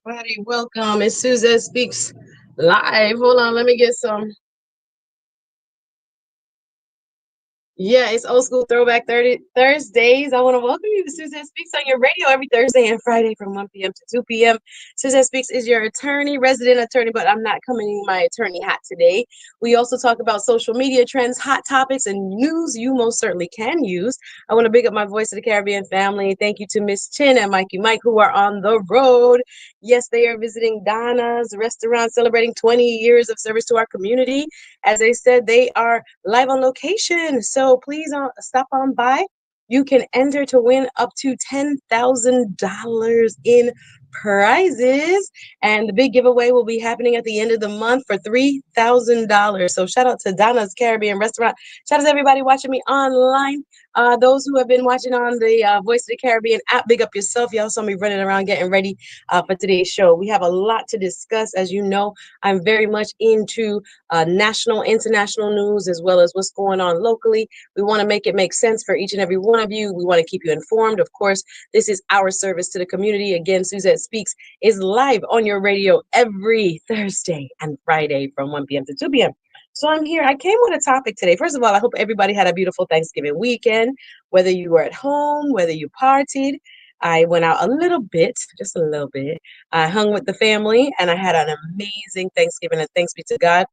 everybody. Welcome. It's Suzette Speaks Live. Hold on, let me get some. Yeah, it's old school throwback 30 Thursdays. I want to welcome you to Suzette Speaks on your radio every Thursday and Friday from 1 p.m. to 2 p.m. Suzette Speaks is your attorney, resident attorney, but I'm not coming in my attorney hat today. We also talk about social media trends, hot topics, and news you most certainly can use. I want to big up my Voice of the Caribbean family. Thank you to Miss Chin and Mikey Mike, who are on the road. Yes, they are visiting Donna's restaurant, celebrating 20 years of service to our community. As I said, they are live on location. So please stop on by. You can enter to win up to $10,000 in prizes. And the big giveaway will be happening at the end of the month for $3,000. So shout out to Donna's Caribbean Restaurant. Shout out to everybody watching me online. Those who have been watching on the Voice of the Caribbean app, big up yourself. Y'all saw me running around getting ready for today's show. We have a lot to discuss. As you know, I'm very much into national, international news, as well as what's going on locally. We want to make it make sense for each and every one of you. We want to keep you informed. Of course, this is our service to the community. Again, Suzette Speaks is live on your radio every Thursday and Friday from 1 p.m. to 2 p.m. So I'm here. I came with a topic today. First of all, I hope everybody had a beautiful Thanksgiving weekend, whether you were at home, whether you partied. I went out a little bit, just a little bit. I hung with the family and I had an amazing Thanksgiving, and thanks be to God.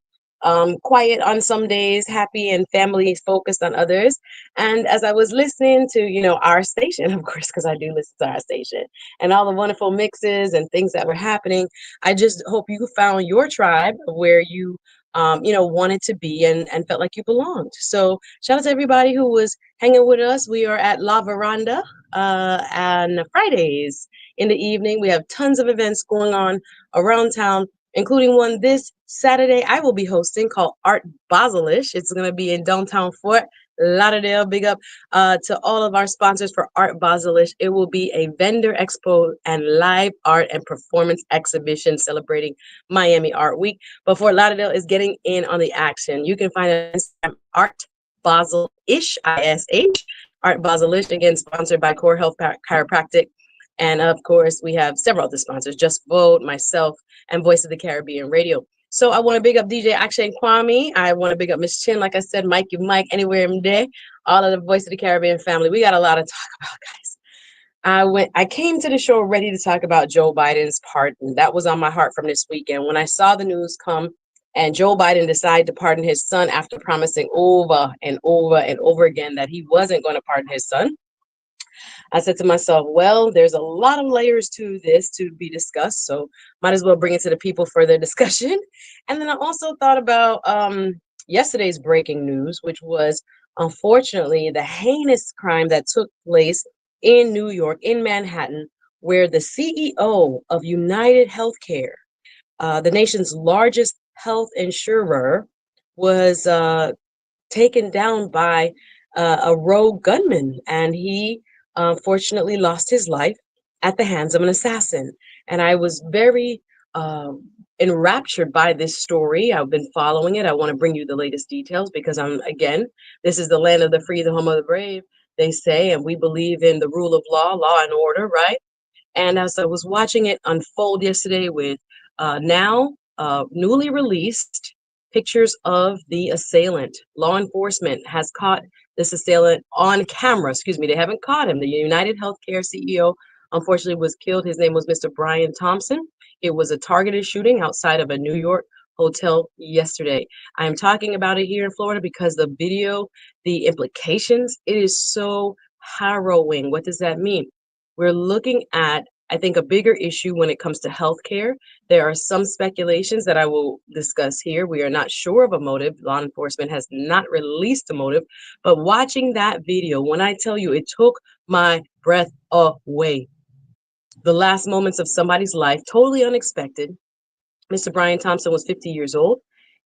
Quiet on some days, happy and family focused on others. And as I was listening to, our station, of course, because I do listen to our station and all the wonderful mixes and things that were happening, I just hope you found your tribe where you, wanted to be and felt like you belonged. So shout out to everybody who was hanging with us. We are at La Veranda on Fridays in the evening. We have tons of events going on around town, including one this Saturday I will be hosting called Art Basilish. It's going to be in downtown Fort Lauderdale. Big up to all of our sponsors for Art Basilish. It will be a vendor expo and live art and performance exhibition celebrating Miami Art Week. But Fort Lauderdale is getting in on the action. You can find it on Instagram, Art Basilish, ISH. Art Basilish, again, sponsored by Core Health Chiropractic. And of course, we have several other sponsors, Just Vote, myself, and Voice of the Caribbean Radio. So I want to big up DJ Akshay Kwame. I want to big up Miss Chin, like I said, Mikey Mike, anywhere in there. All of the Voice of the Caribbean family. We got a lot to talk about, guys. I came to the show ready to talk about Joe Biden's pardon. That was on my heart from this weekend. When I saw the news come and Joe Biden decided to pardon his son after promising over and over and over again that he wasn't going to pardon his son, I said to myself, well, there's a lot of layers to this to be discussed, so might as well bring it to the people for their discussion. And then I also thought about yesterday's breaking news, which was unfortunately the heinous crime that took place in New York, in Manhattan, where the CEO of UnitedHealthCare, the nation's largest health insurer, was taken down by a rogue gunman, and he unfortunately lost his life at the hands of an assassin. And I was very enraptured by this story. I've been following it. I want to bring you the latest details because this is the land of the free, the home of the brave, they say, and we believe in the rule of law and order, right? And as I was watching it unfold yesterday with now newly released pictures of the assailant, law enforcement has caught this assailant on camera. Excuse me, they haven't caught him. The United Healthcare CEO, unfortunately, was killed. His name was Mr. Brian Thompson. It was a targeted shooting outside of a New York hotel yesterday. I am talking about it here in Florida because the video, the implications, it is so harrowing. What does that mean? We're looking at, I think, a bigger issue when it comes to healthcare. There are some speculations that I will discuss here. We are not sure of a motive. Law enforcement has not released a motive. But watching that video, when I tell you, it took my breath away. The last moments of somebody's life, totally unexpected. Mr. Brian Thompson was 50 years old.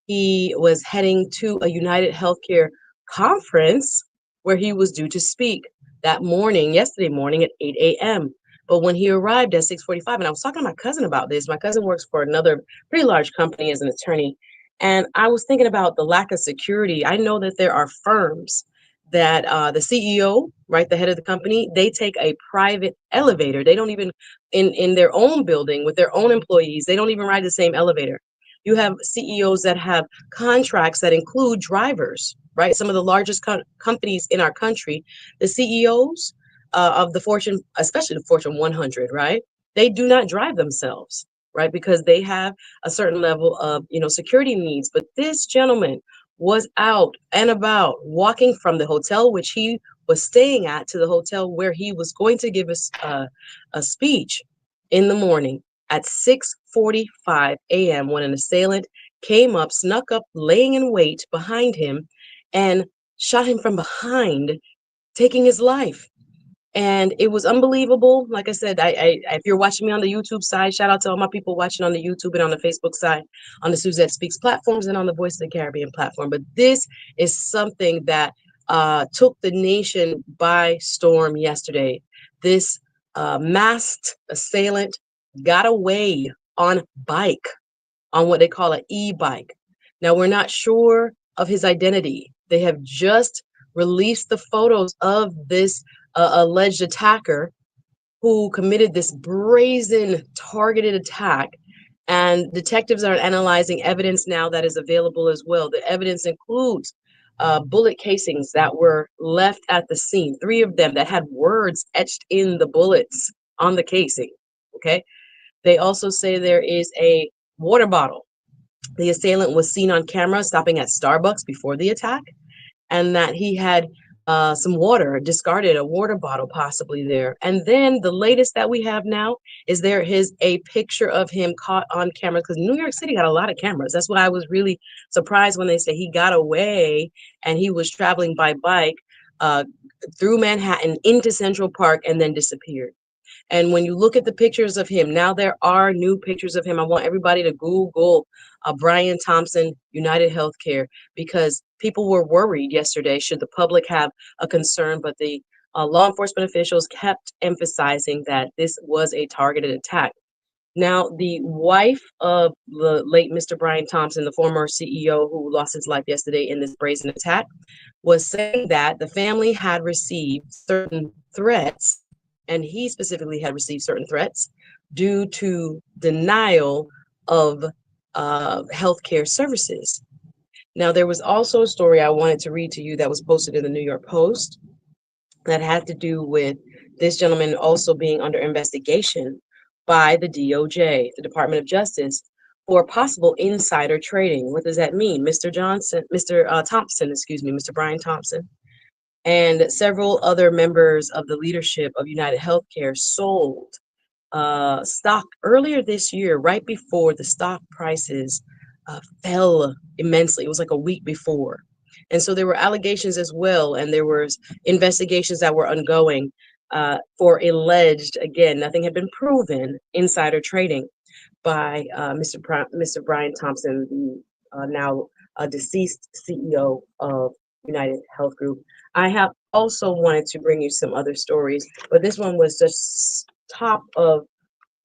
He was heading to a United Healthcare conference where he was due to speak that morning, yesterday morning at 8 a.m. But when he arrived at 6:45, and I was talking to my cousin about this, my cousin works for another pretty large company as an attorney, and I was thinking about the lack of security. I know that there are firms that the CEO right, the head of the company, they take a private elevator. They don't even in their own building with their own employees, they don't even ride the same elevator. You have CEOs that have contracts that include drivers, right? Some of the largest companies in our country, the CEOs of the Fortune, especially the Fortune 100, right? They do not drive themselves, right? Because they have a certain level of, security needs. But this gentleman was out and about, walking from the hotel which he was staying at to the hotel where he was going to give us a speech in the morning at 6:45 a.m. when an assailant came up, snuck up, laying in wait behind him, and shot him from behind, taking his life. And it was unbelievable. Like I said, if you're watching me on the YouTube side, shout out to all my people watching on the YouTube and on the Facebook side, on the Suzette Speaks platforms and on the Voice of the Caribbean platform. But this is something that took the nation by storm yesterday. This masked assailant got away on bike, on what they call an e-bike. Now, we're not sure of his identity. They have just released the photos of this alleged attacker who committed this brazen targeted attack. And detectives are analyzing evidence now that is available as well. The evidence includes bullet casings that were left at the scene, 3 of them that had words etched in the bullets on the casing. Okay. They also say there is a water bottle. The assailant was seen on camera stopping at Starbucks before the attack, and that he had some water, discarded a water bottle possibly there. And then the latest that we have now is there is a picture of him caught on camera, because New York City got a lot of cameras. That's why I was really surprised when they say he got away and he was traveling by bike uh, through Manhattan into Central Park and then disappeared. And when you look at the pictures of him, now there are new pictures of him. I want everybody to Google Brian Thompson, United Healthcare, because people were worried yesterday should the public have a concern, but the law enforcement officials kept emphasizing that this was a targeted attack. Now, the wife of the late Mr. Brian Thompson, the former CEO who lost his life yesterday in this brazen attack, was saying that the family had received certain threats, and he specifically had received certain threats due to denial of healthcare services. Now, there was also a story I wanted to read to you that was posted in the New York Post that had to do with this gentleman also being under investigation by the DOJ, the Department of Justice, for possible insider trading. What does that mean? Mr. Thompson, excuse me, Mr. Brian Thompson, and several other members of the leadership of United Healthcare sold stock earlier this year, right before the stock prices fell immensely. It was like a week before. And so there were allegations as well, and there were investigations that were ongoing for alleged, again, nothing had been proven, insider trading by Mr. Brian Thompson, the now deceased CEO of United Health Group. I have also wanted to bring you some other stories, but this one was just top of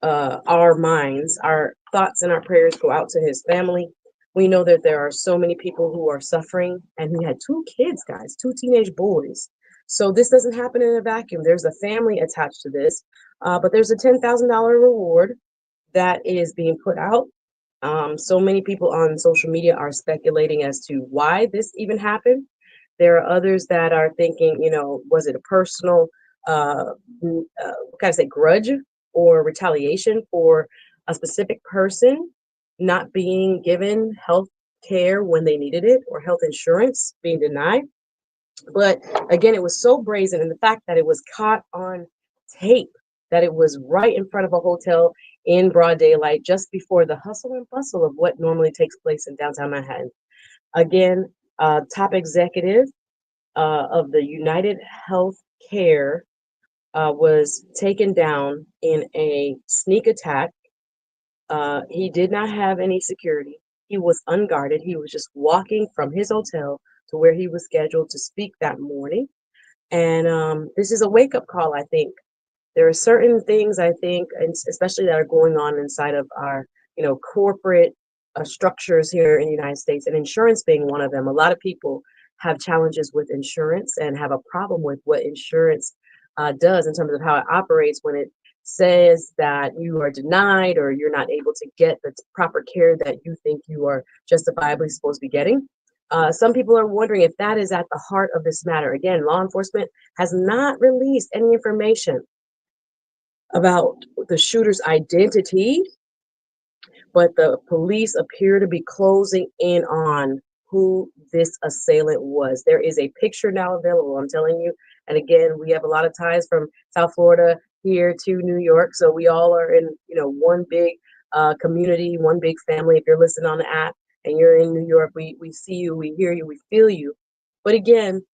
our minds. Our thoughts and our prayers go out to his family. We know that there are so many people who are suffering, and he had 2 kids, guys, 2 teenage boys. So this doesn't happen in a vacuum. There's a family attached to this, but there's a $10,000 reward that is being put out. So many people on social media are speculating as to why this even happened. There are others that are thinking, was it a personal, what can I say, grudge or retaliation for a specific person not being given health care when they needed it, or health insurance being denied. But again, it was so brazen, and the fact that it was caught on tape, that it was right in front of a hotel in broad daylight, just before the hustle and bustle of what normally takes place in downtown Manhattan. Again, top executive of the United Health Care was taken down in a sneak attack. He did not have any security. He was unguarded. He was just walking from his hotel to where he was scheduled to speak that morning. And this is a wake-up call, I think. There are certain things, I think, and especially that are going on inside of our, corporate structures here in the United States, and insurance being one of them. A lot of people have challenges with insurance and have a problem with what insurance does in terms of how it operates when it says that you are denied or you're not able to get the proper care that you think you are justifiably supposed to be getting. Some people are wondering if that is at the heart of this matter. Again, law enforcement has not released any information about the shooter's identity, but the police appear to be closing in on who this assailant was. There is a picture now available, I'm telling you. And again, we have a lot of ties from South Florida here to New York. So we all are in, one big community, one big family. If you're listening on the app and you're in New York, we see you, we hear you, we feel you. But again,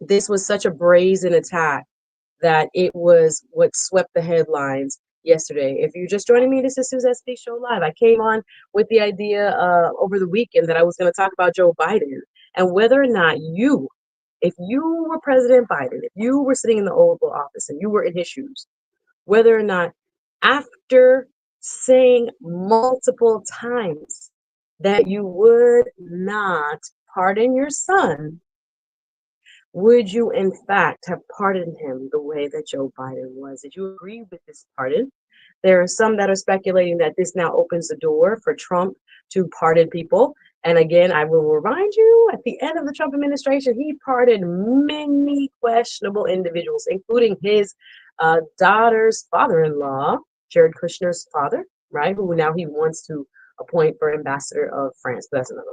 this was such a brazen attack that it was what swept the headlines yesterday. If you're just joining me, this is Suzette Speaks Show Live. I came on with the idea over the weekend that I was going to talk about Joe Biden and whether or not if you were President Biden, if you were sitting in the Oval Office and you were in his shoes, whether or not after saying multiple times that you would not pardon your son, would you, in fact, have pardoned him the way that Joe Biden was? Did you agree with this pardon? There are some that are speculating that this now opens the door for Trump to pardon people. And again, I will remind you, at the end of the Trump administration, he pardoned many questionable individuals, including his daughter's father-in-law, Jared Kushner's father, right, who now he wants to appoint for ambassador of France. That's another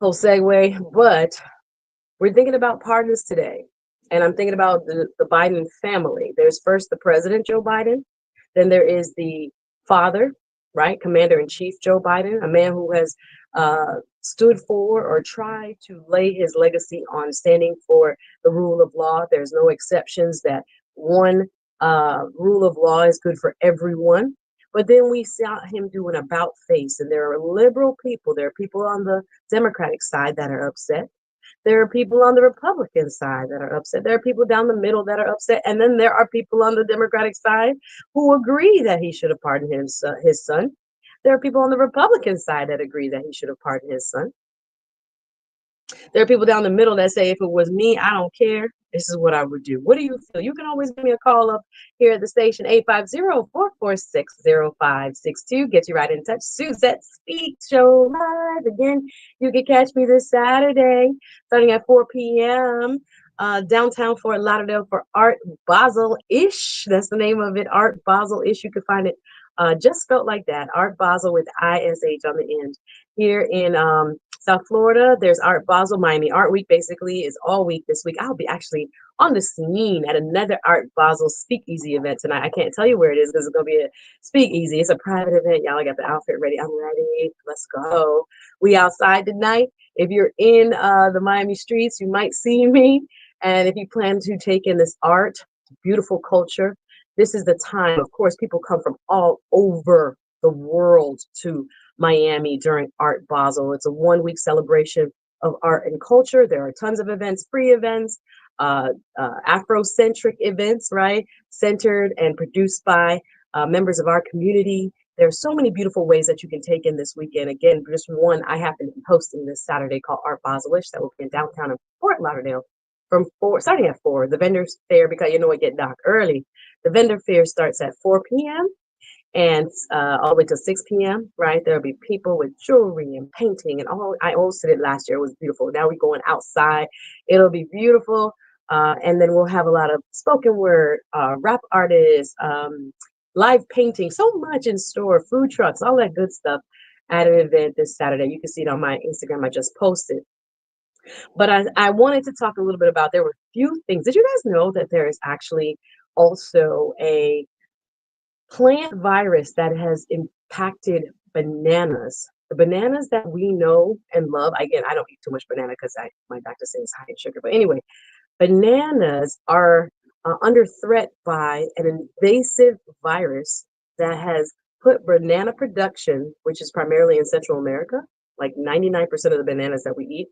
whole segue. But we're thinking about pardons today, and I'm thinking about the Biden family. There's first the president, Joe Biden. Then there is the father, right, Commander-in-Chief Joe Biden, a man who has stood for or tried to lay his legacy on standing for the rule of law. There's no exceptions, that one rule of law is good for everyone. But then we saw him do an about face, and there are liberal people. There are people on the Democratic side that are upset. There are people on the Republican side that are upset. There are people down the middle that are upset. And then there are people on the Democratic side who agree that he should have pardoned his son. There are people on the Republican side that agree that he should have pardoned his son. There are people down the middle that say, if it was me, I don't care. This is what I would do. What do you feel? You can always give me a call up here at the station, 850-446-0562. Get you right in touch. Suzette Speaks Show Live. Again, you can catch me this Saturday starting at 4 p.m. Downtown Fort Lauderdale for Art Basel-ish. That's the name of it, Art Basel-ish. You can find it just spelled like that, Art Basel with ISH on the end. Here in South Florida, there's Art Basel. Miami Art Week basically is all week this week. I'll be actually on the scene at another Art Basel speakeasy event tonight. I can't tell you where it is because it's going to be a speakeasy. It's a private event. Y'all, I got the outfit ready. I'm ready. Let's go. We outside tonight. If you're in the Miami streets, you might see me. And if you plan to take in this art, beautiful culture, this is the time. Of course, people come from all over the world to Miami during Art Basel. It's a 1-week celebration of art and culture. There are tons of events, free events, Afrocentric events, right? Centered and produced by members of our community. There are so many beautiful ways that you can take in this weekend. Again, just one I happen to be hosting this Saturday called Art Basel-ish that will be in downtown in Fort Lauderdale from starting at 4. The vendors fair, because you know it get dark early. The vendor fair starts at 4 p.m. and all the way till 6 p.m., right? There'll be people with jewelry and painting and all. I hosted it last year. It was beautiful. Now we're going outside. It'll be beautiful. And then we'll have a lot of spoken word, rap artists, live painting, so much in store, food trucks, all that good stuff at an event this Saturday. You can see it on my Instagram. I just posted. But I wanted to talk a little bit about, there were a few things. Did you guys know that there is actually also a plant virus that has impacted bananas? The bananas that we know and love. Again, I don't eat too much banana because my doctor says it's high in sugar. But anyway, bananas are under threat by an invasive virus that has put banana production, which is primarily in Central America, like 99% of the bananas that we eat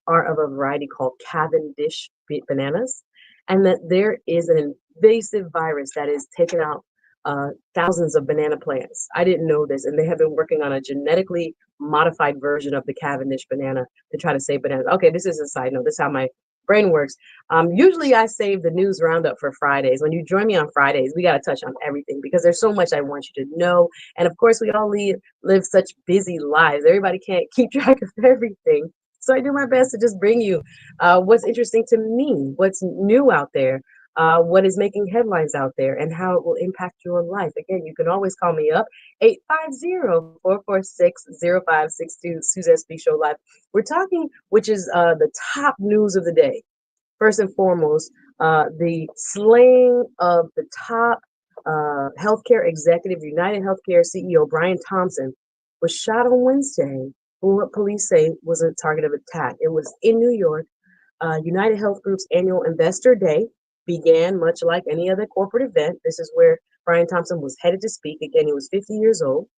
are of a variety called Cavendish bananas, and that there is an invasive virus that is taking out thousands of banana plants. I didn't know this, and they have been working on a genetically modified version of the Cavendish banana to try to save bananas. Okay, this is a side note. This is how my brain works. Usually I save the news roundup for Fridays. When you join me on Fridays, we got to touch on everything because there's so much I want you to know. And of course, we all live such busy lives. Everybody can't keep track of everything. So I do my best to just bring you what's interesting to me, what's new out there, what is making headlines out there, and how it will impact your life. Again, you can always call me up, 850-446-0562, Suzette Speak Show Live. We're talking, which is the top news of the day. First and foremost, the slaying of the top healthcare executive, UnitedHealthCare CEO Brian Thompson, was shot on Wednesday, who what police say was a target of attack. It was in New York. United Health Group's annual Investor Day began much like any other corporate event. This is where Brian Thompson was headed to speak. Again, he was 50 years old.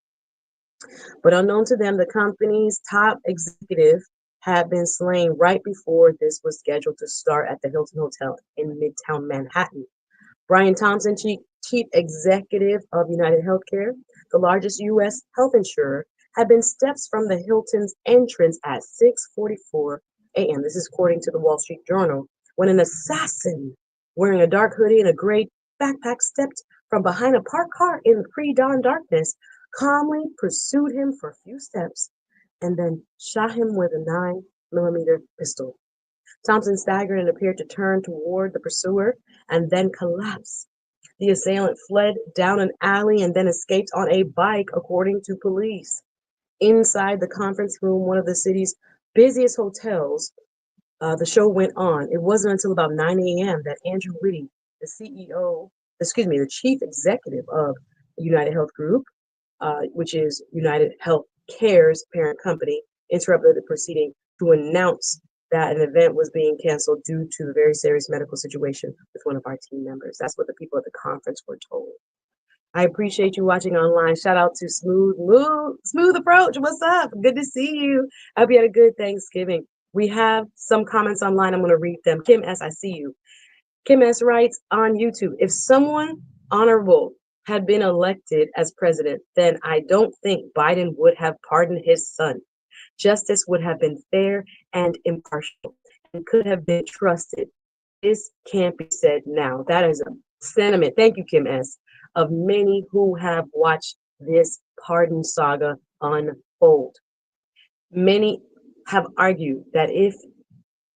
But unknown to them, the company's top executive had been slain right before this was scheduled to start at the Hilton Hotel in Midtown Manhattan. Brian Thompson, chief executive of United Healthcare, the largest U.S. health insurer, had been steps from the Hilton's entrance at 6:44 a.m. This is according to the Wall Street Journal, when an assassin wearing a dark hoodie and a gray backpack stepped from behind a parked car in the pre-dawn darkness, calmly pursued him for a few steps, and then shot him with a 9mm pistol. Thompson staggered and appeared to turn toward the pursuer and then collapsed. The assailant fled down an alley and then escaped on a bike, according to police. Inside the conference room, one of the city's busiest hotels, the show went on. It wasn't until about 9 a.m. that Andrew Whitty, the chief executive of United Health Group, which is United Health Care's parent company, interrupted the proceeding to announce that an event was being canceled due to a very serious medical situation with one of our team members. That's what the people at the conference were told. I appreciate you watching online. Shout out to Smooth Approach. What's up? Good to see you. I hope you had a good Thanksgiving. We have some comments online. I'm going to read them. Kim S., I see you. Kim S. writes on YouTube, if someone honorable had been elected as president, then I don't think Biden would have pardoned his son. Justice would have been fair and impartial and could have been trusted. This can't be said now. That is a sentiment. Thank you, Kim S., of many who have watched this pardon saga unfold. Many have argued that if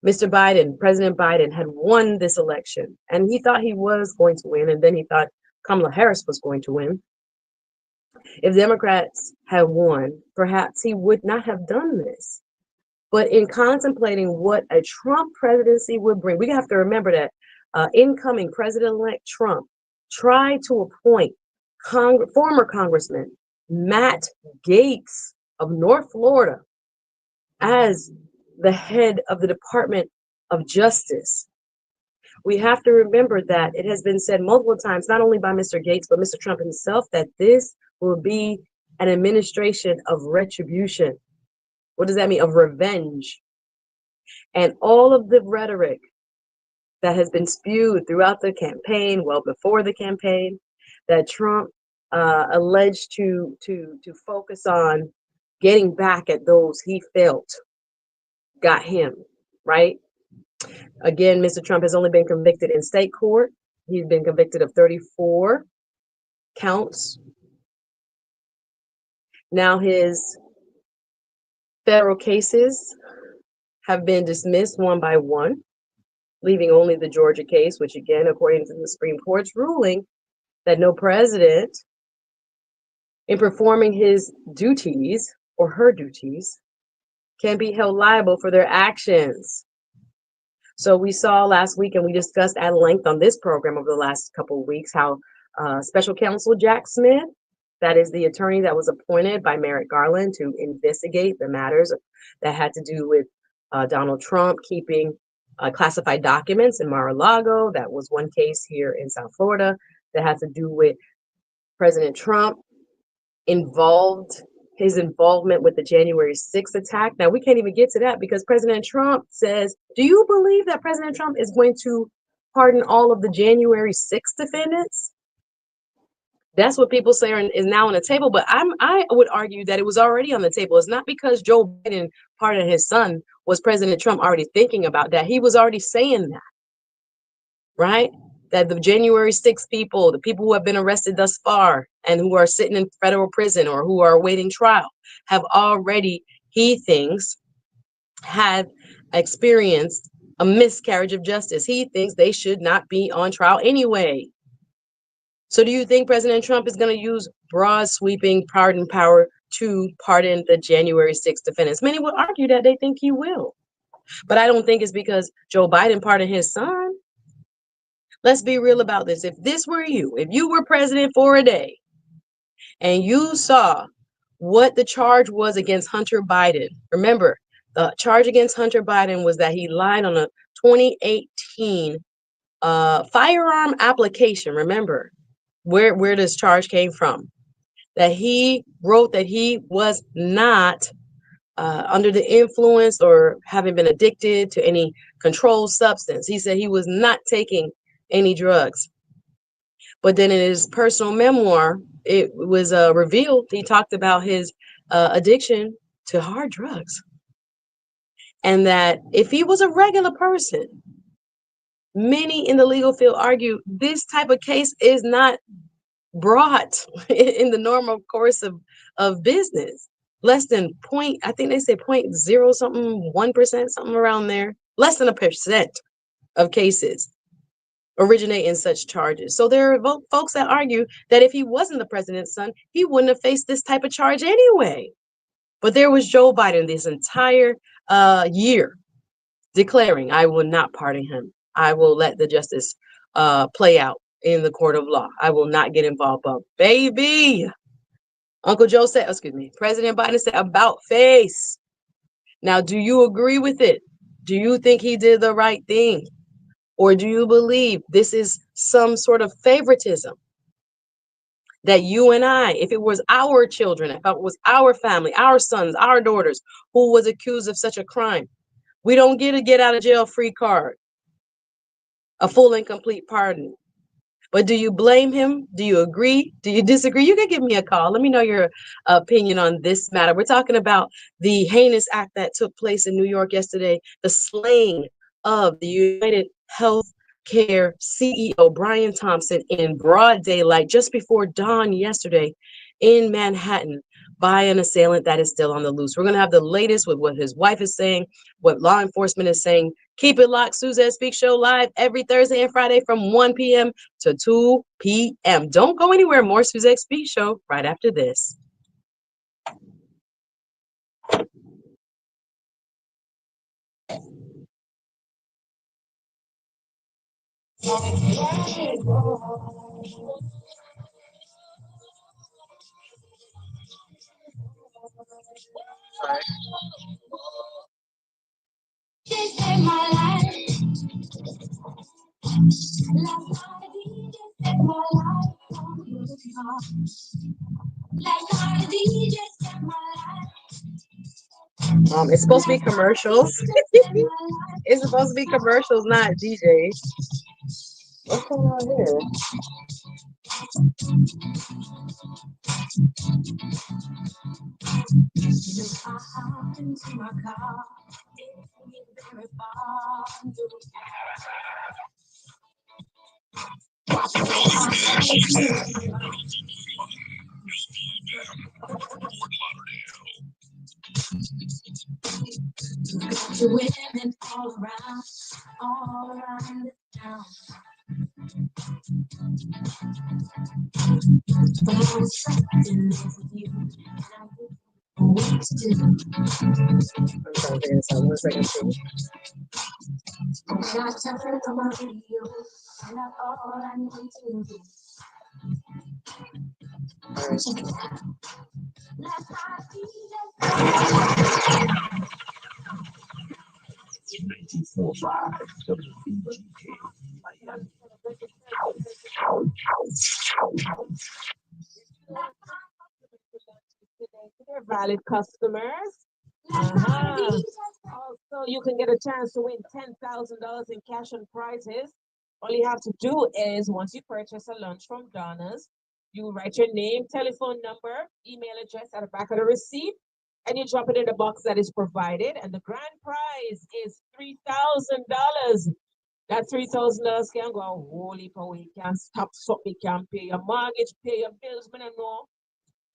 Mr. Biden, President Biden, had won this election, and he thought he was going to win, and then he thought Kamala Harris was going to win, if Democrats had won, perhaps he would not have done this. But in contemplating what a Trump presidency would bring, we have to remember that incoming President-elect Trump tried to appoint former Congressman Matt Gaetz of North Florida as the head of the Department of Justice. We have to remember that it has been said multiple times, not only by Mr. Gaetz, but Mr. Trump himself, that this will be an administration of retribution. What does that mean? Of revenge. And all of the rhetoric that has been spewed throughout the campaign, well before the campaign, that Trump alleged to focus on getting back at those he felt got him, right? Again, Mr. Trump has only been convicted in state court. He's been convicted of 34 counts. Now his federal cases have been dismissed one by one, leaving only the Georgia case, which again, according to the Supreme Court's ruling, that no president, in performing his duties or her duties, can be held liable for their actions. So we saw last week, and we discussed at length on this program over the last couple of weeks, how Special Counsel Jack Smith, that is the attorney that was appointed by Merrick Garland to investigate the matters that had to do with Donald Trump keeping classified documents in Mar-a-Lago. That was one case here in South Florida that had to do with President Trump his involvement with the January 6th attack. Now, we can't even get to that because President Trump says, do you believe that President Trump is going to pardon all of the January 6th defendants? That's what people say is now on the table. But I would argue that it was already on the table. It's not because Joe Biden pardoned his son was President Trump already thinking about that. He was already saying that, right? That the January 6th people, the people who have been arrested thus far and who are sitting in federal prison or who are awaiting trial, have already, he thinks, had experienced a miscarriage of justice. He thinks they should not be on trial anyway. So do you think President Trump is going to use broad sweeping pardon power to pardon the January 6th defendants? Many would argue that they think he will. But I don't think it's because Joe Biden pardoned his son. Let's be real about this. If this were you, if you were president for a day and you saw what the charge was against Hunter Biden, remember, the charge against Hunter Biden was that he lied on a 2018 firearm application. Remember where this charge came from, that he wrote that he was not under the influence or having been addicted to any controlled substance. He said he was not taking any drugs. But then in his personal memoir, it was revealed he talked about his addiction to hard drugs. And that if he was a regular person, many in the legal field argue this type of case is not brought in the normal course of business. Less than point, I think they say 0.0 something, 1%, something around there. Less than 1% of cases originate in such charges. So there are folks that argue that if he wasn't the president's son, he wouldn't have faced this type of charge anyway. But there was Joe Biden this entire year declaring, I will not pardon him. I will let the justice play out in the court of law. I will not get involved. But baby, Uncle Joe said, excuse me, President Biden said, about face. Now, do you agree with it? Do you think he did the right thing? Or do you believe this is some sort of favoritism? That you and I, if it was our children, if it was our family, our sons, our daughters, who was accused of such a crime, we don't get a get out of jail free card, a full and complete pardon. But do you blame him? Do you agree? Do you disagree? You can give me a call. Let me know your opinion on this matter. We're talking about the heinous act that took place in New York yesterday, the slaying of the UnitedHealthCare CEO, Brian Thompson, in broad daylight just before dawn yesterday in Manhattan by an assailant that is still on the loose. We're going to have the latest with what his wife is saying, what law enforcement is saying. Keep it locked. Suzette Speaks Show live every Thursday and Friday from 1 p.m. to 2 p.m. Don't go anywhere. More Suzette Speaks Show right after this. It's supposed to be commercials. It's supposed to be commercials, not DJs. What's going on here? Women all around the town. Valid customers. Also, you can get a chance to win $10,000 in cash and prizes. All you have to do is, once you purchase a lunch from Donna's, You write your name, telephone number, email address at the back of the receipt, and you drop it in the box that is provided. And the grand prize is $3,000. That $3,000 can go a whole heap away. It can stop something, it can pay your mortgage, pay your bills, man, I know.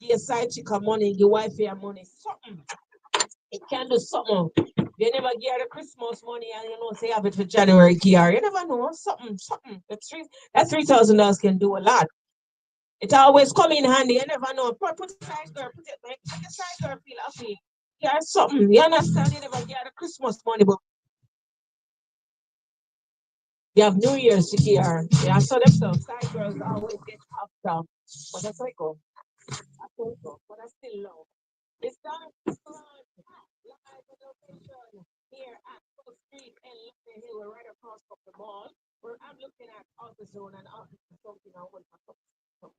Give your side chick her money, give your wife your money, something. It can do something. You never give her the Christmas money and you know say have it for January gear. You never know. Something. That $3,000 can do a lot. It always come in handy. You never know. Put it side girl, put it make the side girl feel happy. Yeah, something. You understand? You never get the Christmas money, but you have New Year's to give her. Yeah, so themselves. Side girls always get after. But that's how it go. That's how it go. But I still love. It's time to run. Live innovation here at Full Street and London Hill. We're right across from the mall. Where I'm looking at AutoZone and something I want to. So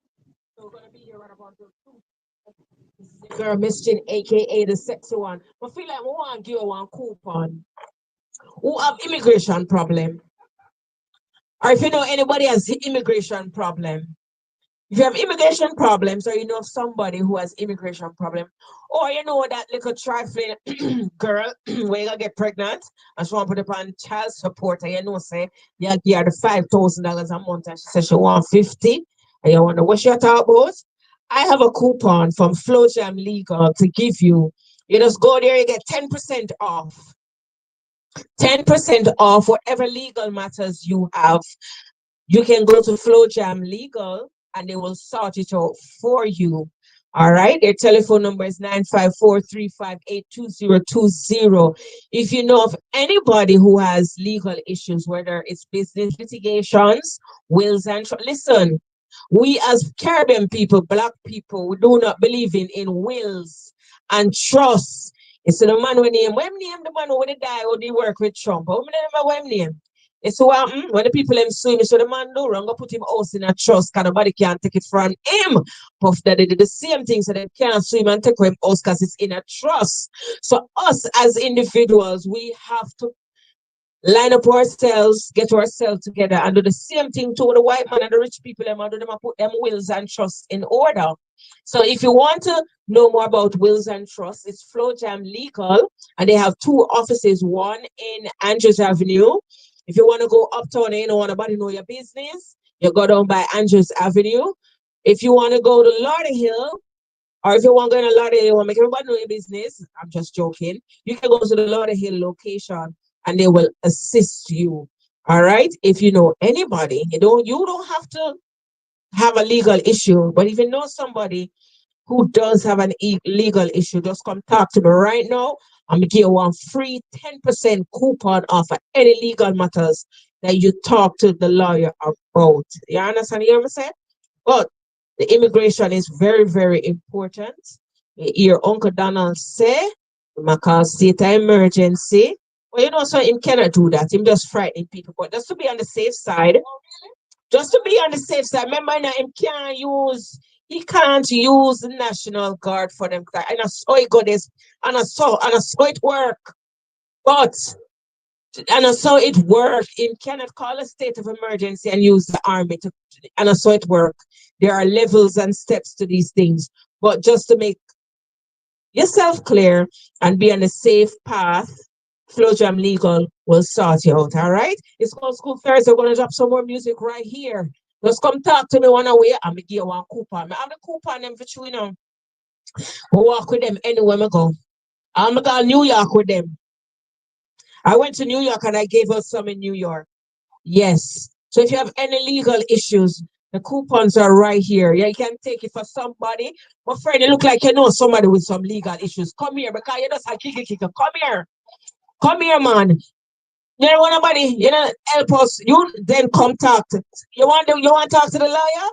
we're gonna be here right about the two. This is the girl Mischief, aka the sexy one. But feel like we want to give her one coupon. Who have immigration problem? Or if you know anybody has immigration problem. If you have immigration problems, or you know somebody who has immigration problem, or you know that little trifling girl where you gonna get pregnant and she want to put up on child support, and you know say you give her the $5,000 a month, and she says she want 50, and you wonder what she talk about. I have a coupon from Flowjam Legal to give you. You just go there, you get 10% off. 10% off whatever legal matters you have. You can go to Flowjam Legal and they will sort it out for you. All right. Their telephone number is 954-358-2020. If you know of anybody who has legal issues, whether it's business litigations, wills and listen, we as Caribbean people, black people, we do not believe in wills and trusts. It's the man we name. When name the man who die or they work with Trump? How many remember when name? It's what happened when the people them sue me. So the man do wrong, go put him house in a trust, because nobody can take it from him. Puff that they did the same thing, so they can't sue him and take him house because it's in a trust. So us as individuals, we have to line up ourselves, get ourselves together, and do the same thing to the white man and the rich people. Them and do them and put them wills and trusts in order. So if you want to know more about wills and trusts, it's Flowjam Legal, and they have two offices, one in Andrews Avenue. If you want to go uptown and you don't want nobody know your business, you go down by Andrews Avenue. If you want to go to Lauderhill, or if you want to go to Lauderhill, you want to make everybody know your business, I'm just joking. You can go to the Lauderhill location and they will assist you. All right. If you know anybody, you don't have to have a legal issue, but if you know somebody who does have an legal issue, just come talk to me right now. I'm gonna give you one free 10% coupon off of any legal matters that you talk to the lawyer about. You understand? You hear me say? But the immigration is very, very important. You hear Uncle Donald say, "I call state of emergency." Well, you know, so him cannot do that. Him just frightening people. But just to be on the safe side, just to be on the safe side, remember now him he can't use the National Guard for them. And I saw it go this, and I saw it work. But and I saw it work. Him cannot call a state of emergency and use the army to, and I saw it work. There are levels and steps to these things. But just to make yourself clear and be on a safe path, Flowjam Legal will sort you out. All right. It's called School Thursday. We're gonna drop some more music right here. Just come talk to me one away. I'm gonna give you one coupon. I have the coupon them for you, you know. I walk with them anywhere I go. I'm gonna go to New York with them. I went to New York and I gave us some in New York. Yes. So if you have any legal issues, the coupons are right here. Yeah, you can take it for somebody. My friend, you look like you know somebody with some legal issues. Come here because you just a kick. Come here. Come here, man. You don't want nobody, help us. You then come talk to. You want to talk to the lawyer?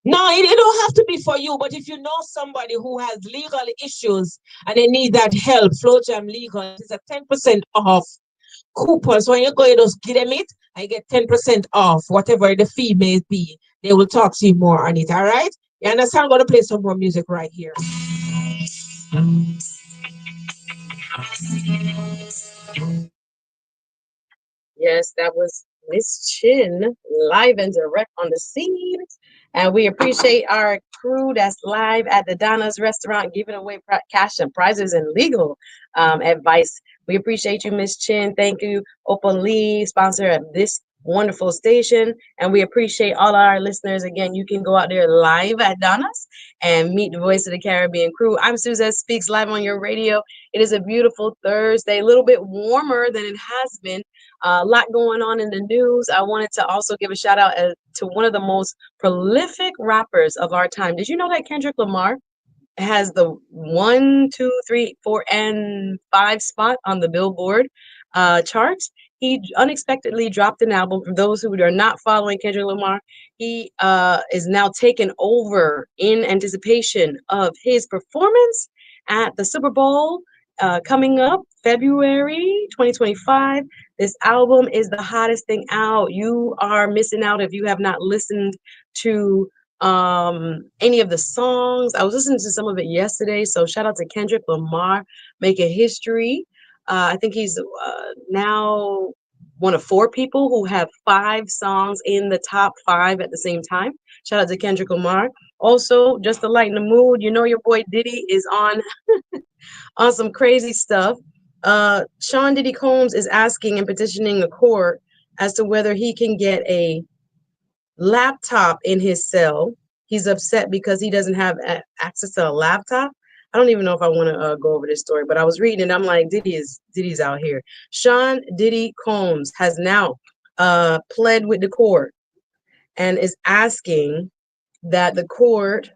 No, it don't have to be for you. But if you know somebody who has legal issues and they need that help, Flowjam Legal is a 10% off coupon. So when you go, you just give them it and you get 10% off, whatever the fee may be. They will talk to you more on it. All right? You understand? I'm going to play some more music right here. Yes, that was Miss Chin, live and direct on the scene. And we appreciate our crew that's live at the Donna's restaurant giving away cash and prizes and legal advice. We appreciate you, Miss Chin. Thank you, Open Lee, sponsor of this wonderful station. And we appreciate all our listeners. Again, you can go out there live at Donna's and meet the Voice of the Caribbean crew. I'm Suzette Speaks live on your radio. It is a beautiful Thursday, a little bit warmer than it has been. A lot going on in the news. I wanted to also give a shout out to one of the most prolific rappers of our time. Did you know that Kendrick Lamar has the 1, 2, 3, 4, and 5 spot on the Billboard charts? He unexpectedly dropped an album. For those who are not following Kendrick Lamar, he is now taken over in anticipation of his performance at the Super Bowl coming up February 2025. This album is the hottest thing out. You are missing out if you have not listened to any of the songs. I was listening to some of it yesterday, so shout out to Kendrick Lamar making history. I think he's now one of 4 people who have 5 songs in the top 5 at the same time. Shout out to Kendrick Lamar. Also, just to lighten the mood, you know your boy Diddy is on some crazy stuff. Sean Diddy Combs is asking and petitioning the court as to whether he can get a laptop in his cell. He's upset because he doesn't have access to a laptop. I don't even know if I want to go over this story, but I was reading and I'm like, Diddy's out here. Sean Diddy Combs has now pled with the court and is asking that the court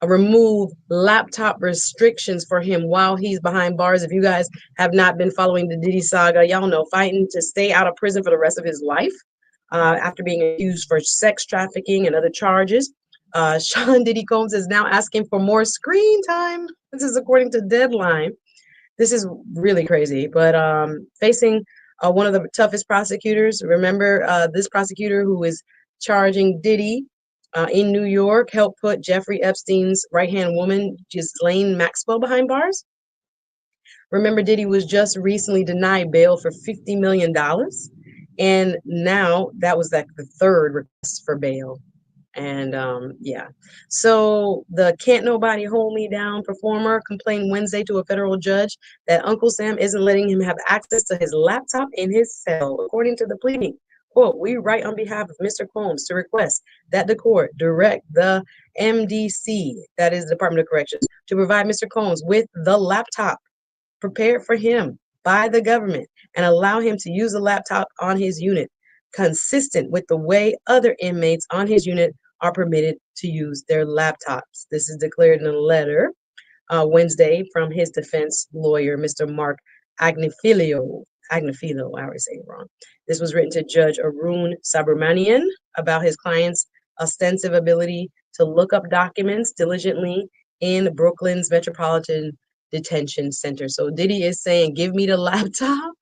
remove laptop restrictions for him while he's behind bars. If you guys have not been following the Diddy saga, y'all know fighting to stay out of prison for the rest of his life after being accused for sex trafficking and other charges. Sean Diddy Combs is now asking for more screen time. This is according to Deadline. This is really crazy, but facing one of the toughest prosecutors. Remember, this prosecutor who is charging Diddy in New York helped put Jeffrey Epstein's right-hand woman, Ghislaine Maxwell, behind bars. Remember, Diddy was just recently denied bail for $50 million. And now that was like the 3rd request for bail. And yeah, so the Can't Nobody Hold Me Down performer complained Wednesday to a federal judge that Uncle Sam isn't letting him have access to his laptop in his cell, according to the pleading. Quote, we write on behalf of Mr. Combs to request that the court direct the MDC, that is the Department of Corrections, to provide Mr. Combs with the laptop prepared for him by the government and allow him to use the laptop on his unit, consistent with the way other inmates on his unit are permitted to use their laptops. This is declared in a letter Wednesday from his defense lawyer, Mr. Mark Agnifilo. Agnifilo, I always say it wrong. This was written to Judge Arun Subramanian about his client's ostensive ability to look up documents diligently in Brooklyn's Metropolitan Detention Center. So Diddy is saying, give me the laptop.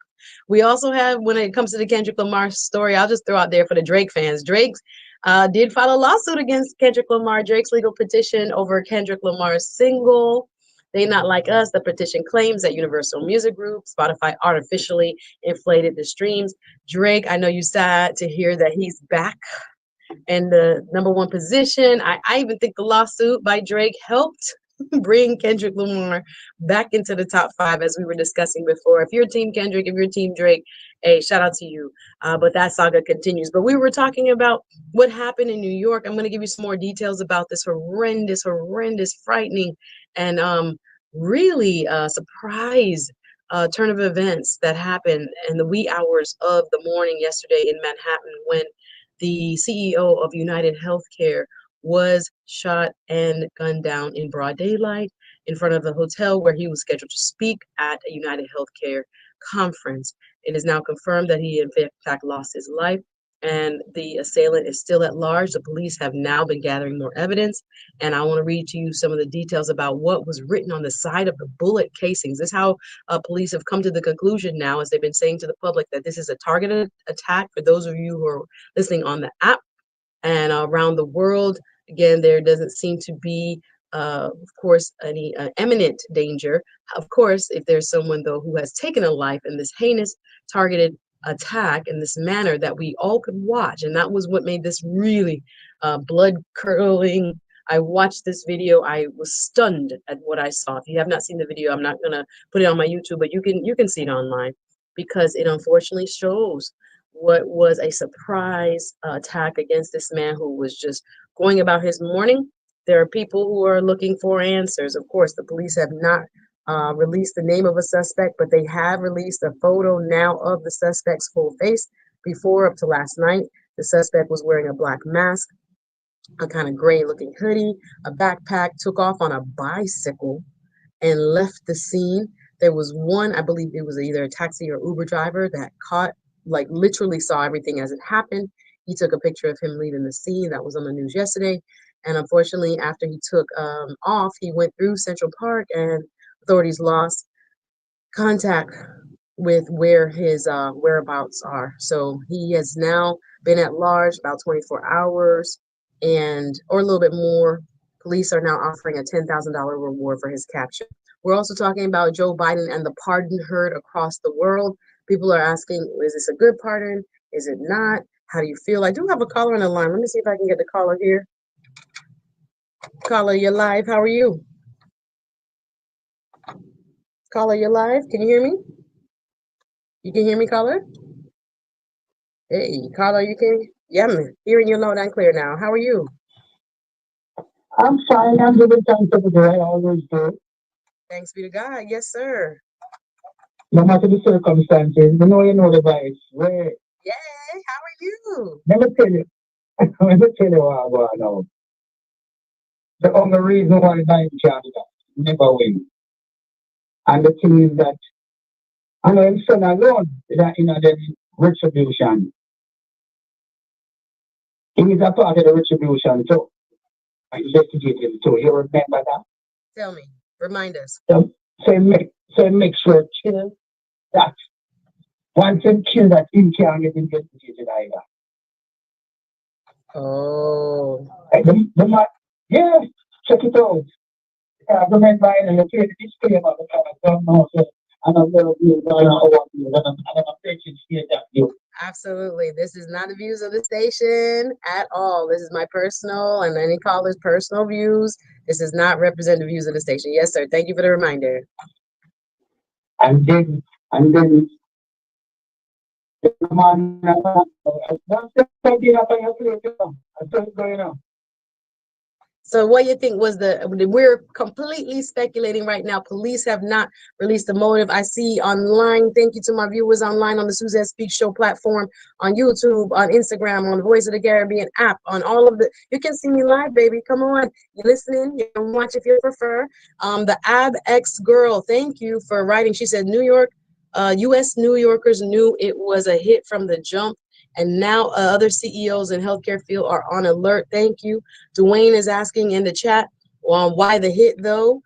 We also have, when it comes to the Kendrick Lamar story, I'll just throw out there for the Drake fans. Drake did file a lawsuit against Kendrick Lamar. Drake's legal petition over Kendrick Lamar's single, They Not Like Us. The petition claims that Universal Music Group, Spotify artificially inflated the streams. Drake, I know you sad to hear that he's back in the #1 position. I even think the lawsuit by Drake helped bring Kendrick Lamar back into the top 5, as we were discussing before. If you're Team Kendrick, if you're Team Drake, hey, shout out to you. But that saga continues. But we were talking about what happened in New York. I'm going to give you some more details about this horrendous, frightening, and really surprise turn of events that happened in the wee hours of the morning yesterday in Manhattan when the CEO of UnitedHealthCare was shot and gunned down in broad daylight in front of the hotel where he was scheduled to speak at a UnitedHealthCare conference. It is now confirmed that he, in fact, lost his life, and the assailant is still at large. The police have now been gathering more evidence, and I want to read to you some of the details about what was written on the side of the bullet casings. This is how police have come to the conclusion now, as they've been saying to the public, that this is a targeted attack. For those of you who are listening on the app and around the world, again, there doesn't seem to be, of course, any imminent danger. Of course, if there's someone, though, who has taken a life in this heinous targeted attack in this manner that we all could watch. And that was what made this really blood curdling. I watched this video. I was stunned at what I saw. If you have not seen the video, I'm not gonna put it on my YouTube, but you can see it online because it unfortunately shows what was a surprise attack against this man who was just going about his morning. There are people who are looking for answers. Of course, the police have not released the name of a suspect, but they have released a photo now of the suspect's full face. Before, up to last night, the suspect was wearing a black mask, a kind of gray looking hoodie, a backpack, took off on a bicycle and left the scene. There was one, I believe it was either a taxi or Uber driver that caught, like literally saw everything as it happened. He took a picture of him leaving the scene. That was on the news yesterday. And unfortunately, after he took off, he went through Central Park and authorities lost contact with where his whereabouts are. So he has now been at large about 24 hours and or a little bit more. Police are now offering a $10,000 reward for his capture. We're also talking about Joe Biden and the pardon heard across the world. People are asking, is this a good pardon? Is it not? How do you feel? I do have a caller on the line. Let me see if I can get the caller here. Caller, you're live. How are you? Caller, you're live. Can you hear me? You can hear me, caller? Hey, caller, you can? Yeah, I'm hearing you loud and clear now. How are you? I'm fine. I'm giving thanks to the God. I always do. Thanks be to God. Yes, sir. No matter the circumstances, you know the vibes. Where, Yay. How are you? let me tell you, let me tell you what I want to know. The only reason why Biden can't do that, never win. And the thing is that, I know him son alone, that in the retribution. He is a part of the retribution too. I investigate him too. You remember that? Tell me. Remind us. So make sure kill that. Once him kill that, he can't get investigated either. Oh, Yeah, check it out. Government buying and the disclaimer because I don't know. So, and I'm going to be going on over you. And I'm taking state that you. absolutely. This is not the views of the station at all. This is my personal and any caller's personal views. This does not represent the views of the station. Yes, sir. Thank you for the reminder. And then the man, that's something up on your plate. That's what's going on. So what do you think was we're completely speculating right now. Police have not released the motive. I see online, thank you to my viewers online on the Suzette Speaks Show platform, on YouTube, on Instagram, on the Voice of the Caribbean app, on all of you can see me live, baby. Come on. You're listening, you can watch if you prefer. The AbX girl, thank you for writing. She said New York, US New Yorkers knew it was a hit from the jump. And now other CEOs in healthcare field are on alert. Thank you. Dwayne is asking in the chat, why the hit though?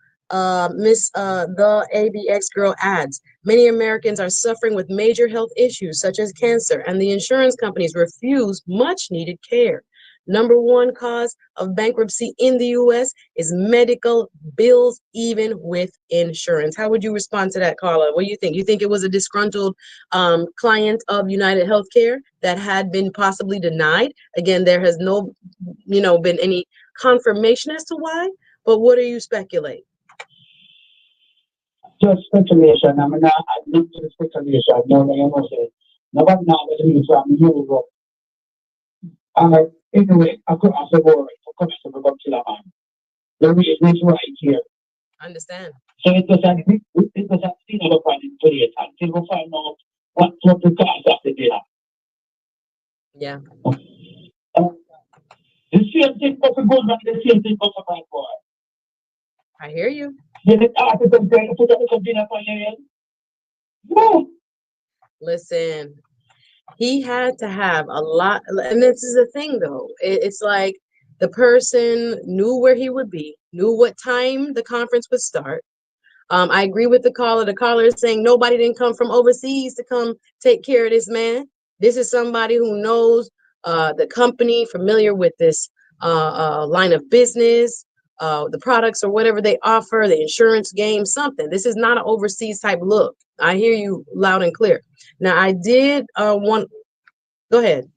Miss the ABX girl adds, many Americans are suffering with major health issues such as cancer, and the insurance companies refuse much needed care. Number one cause of bankruptcy in the US is medical bills, even with insurance. How would you respond to that, Carla? What do you think? You think it was a disgruntled client of UnitedHealthCare that had been possibly denied? Again, there has been any confirmation as to why, but what do you speculate? Just speculation. I mean, I admit to the speculation. No, no, no, no. Nobody now believes I'm Europe. Anyway, across the board, across the board, the reason is right here. Understand. So it was a thing of a point for the attack. Till we find out what the cause of the dinner. Yeah. The same thing for the good man, the same thing for the bad boy. I hear you. Did it ask them to put a dinner on your head? No. Listen, he had to have a lot, and this is the thing though. It's like the person knew where he would be, knew what time the conference would start. I agree with the caller. The caller is saying nobody didn't come from overseas to come take care of this man. This is somebody who knows the company, familiar with this line of business, the products or whatever they offer, the insurance game, something. This is not an overseas type look. I hear you loud and clear. Now, I did want. Go ahead.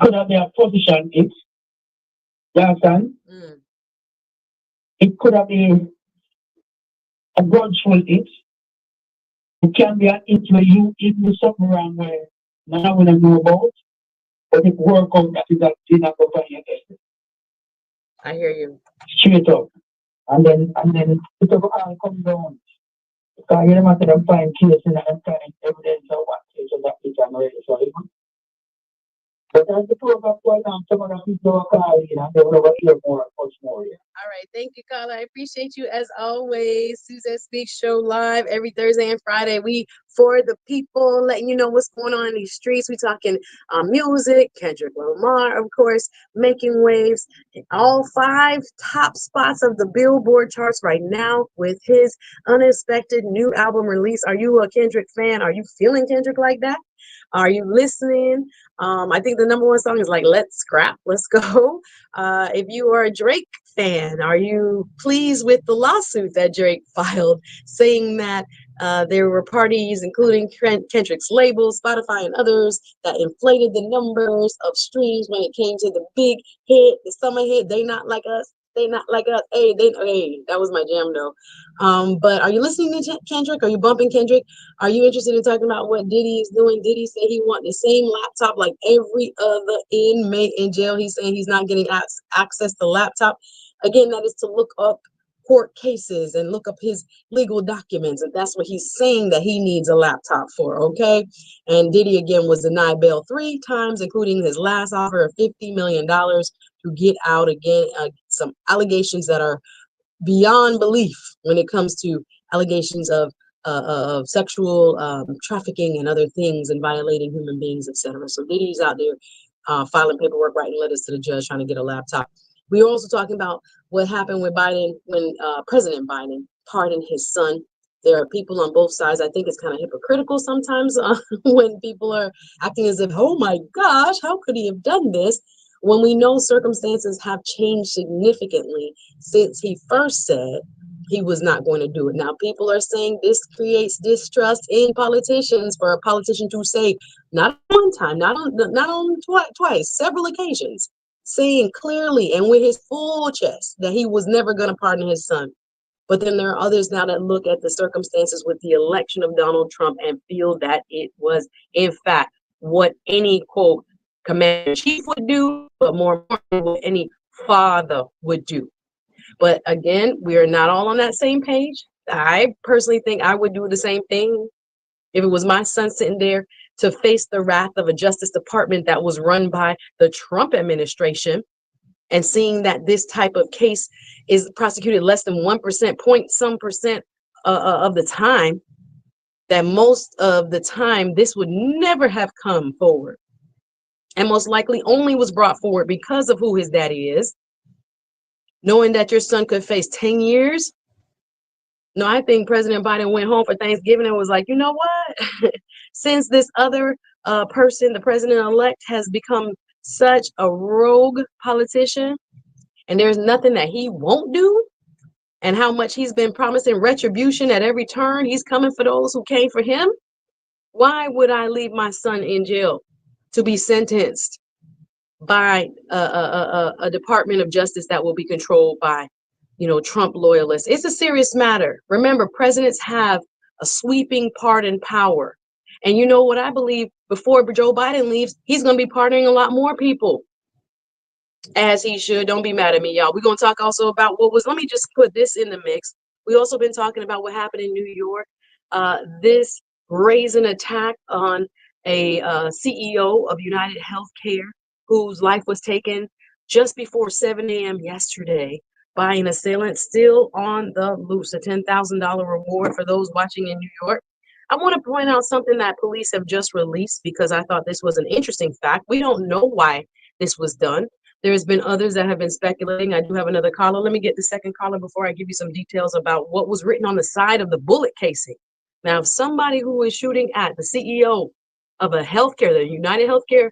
Could have been a position it. You understand? Mm, It could have been a grudgeful it. It can be an it where you do something wrong where none of them know about, but it work out that it did not go for your head. I hear you. Straight up. And then it will all come down. Because you don't have to find case and find evidence of what case that is already. So but as the program going on, some of the people are calling and they will hear more, much more. Yeah. All right. Thank you, Carla. I appreciate you as always. Suzette Speaks Show live every Thursday and Friday. We for the people, letting you know what's going on in these streets. We talking music, Kendrick Lamar, of course, making waves. All 5 top spots of the Billboard charts right now with his unexpected new album release. Are you a Kendrick fan? Are you feeling Kendrick like that? Are you listening? I think the number 1 song is like "Let's Scrap, Let's Go." If you are a Drake fan, are you pleased with the lawsuit that Drake filed, saying that there were parties, including Kendrick's label, Spotify, and others, that inflated the numbers of streams when it came to the big hit, the summer hit? They not like us. They not like us. Hey, that was my jam though. But are you listening to Kendrick? Are you bumping Kendrick? Are you interested in talking about what Diddy is doing? Diddy said he want the same laptop like every other inmate in jail. He's saying he's not getting access to laptop. Again, that is to look up court cases and look up his legal documents. And that's what he's saying that he needs a laptop for, okay? And Diddy, again, was denied bail 3 times, including his last offer of $50 million to get out again. Some allegations that are beyond belief when it comes to allegations of sexual trafficking and other things and violating human beings, etc. So Diddy's out there filing paperwork, writing letters to the judge, trying to get a laptop. We are also talking about what happened with Biden when President Biden pardoned his son. There are people on both sides. I think it's kind of hypocritical sometimes when people are acting as if, oh my gosh, how could he have done this? When we know circumstances have changed significantly since he first said he was not going to do it. Now, people are saying this creates distrust in politicians for a politician to say, not one time, not on twice, several occasions, saying clearly and with his full chest that he was never going to pardon his son. But then there are others now that look at the circumstances with the election of Donald Trump and feel that it was, in fact, what any, quote, commander in chief would do, but more importantly, what any father would do. But again, we are not all on that same page. I personally think I would do the same thing if it was my son sitting there to face the wrath of a Justice Department that was run by the Trump administration, and seeing that this type of case is prosecuted less than 1%, point some percent of the time, that most of the time this would never have come forward, and most likely only was brought forward because of who his daddy is. Knowing that your son could face 10 years. No, I think President Biden went home for Thanksgiving and was like, you know what? Since this other person, the president-elect, has become such a rogue politician, and there's nothing that he won't do, and how much he's been promising retribution at every turn, he's coming for those who came for him. Why would I leave my son in jail to be sentenced by a Department of Justice that will be controlled by, Trump loyalists? It's a serious matter. Remember, presidents have a sweeping pardon power. And you know what I believe? Before Joe Biden leaves, he's going to be pardoning a lot more people, as he should. Don't be mad at me, y'all. We're going to talk also about let me just put this in the mix. We also been talking about what happened in New York. This brazen attack on a CEO of UnitedHealthCare, whose life was taken just before 7 a.m. yesterday by an assailant still on the loose. A $10,000 reward for those watching in New York. I want to point out something that police have just released because I thought this was an interesting fact. We don't know why this was done. There's been others that have been speculating. I do have another caller. Let me get the second caller before I give you some details about what was written on the side of the bullet casing. Now, if somebody who is shooting at the CEO of the United Healthcare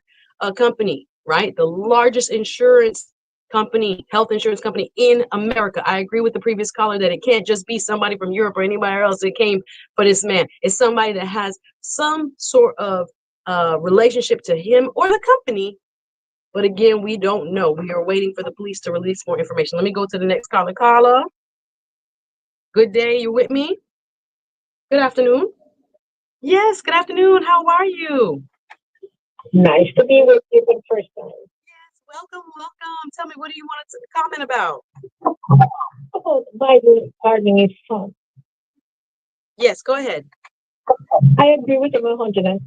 company, right, the largest insurance company, health insurance company in America. I agree with the previous caller that it can't just be somebody from Europe or anybody else that came for this man. It's somebody that has some sort of relationship to him or the company. But again, we don't know. We are waiting for the police to release more information. Let me go to the next caller. Carla, good day. You with me? Good afternoon. Yes, good afternoon. How are you? Nice to be with you for the first time. Yes, welcome, welcome. Tell me, what do you want to comment about? About Biden pardoning his son. Yes, go ahead. I agree with him 110%.